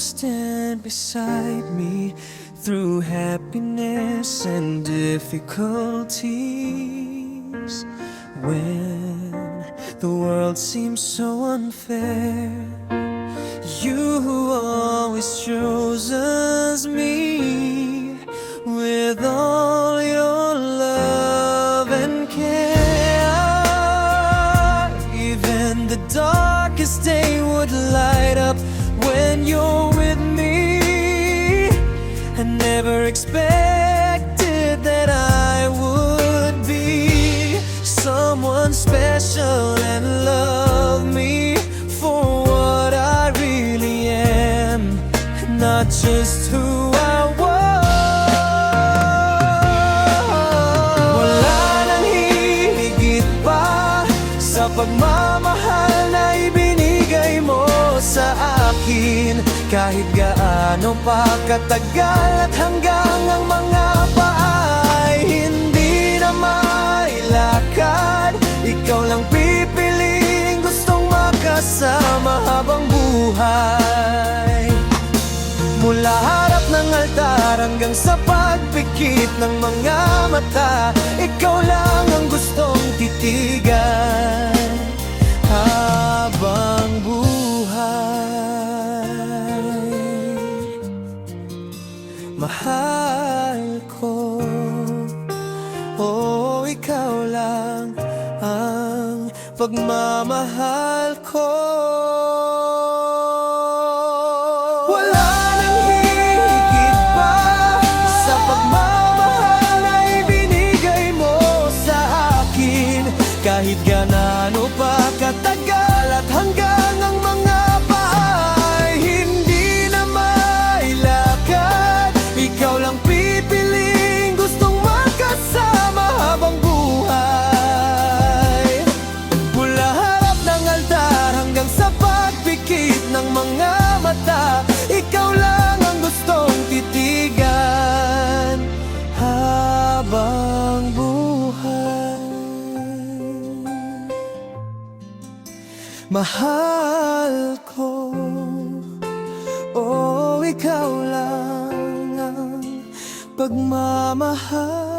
stand beside me through happiness and difficulties. When the world seems so unfair, you always chooses me with all your love and care. Even the darkest day would light up when you're with me. I never expected that I would be someone special and love me for what I really am, not just who I was. Wala nang hihigit pa sa pagmamahal na ibinigay mo sa akin. Kahit gaano pa katagal at hanggang ang mga paay hindi na mailakad, ikaw lang pipiliing gustong makasama habang buhay. Mula harap ng altar hanggang sa pagpikit ng mga mata, ikaw lang ang gustong titigan habang buhay. Mahal ko, oh, ikaw lang ang pagmamahal ko. Wala nang hihigit pa sa pagmamahal na ibinigay mo sa akin. Kahit gaano pa katagal at hanggang ang mga paay hindi na mailakad, ikaw lang pipiliing gustong makasama habang buhay. Mula harap ng altar hanggang sa pagpikit ng mga mata, ikaw lang ang gustong titigan habang buhay. Mahal ko, oh, ikaw lang ang pagmamahal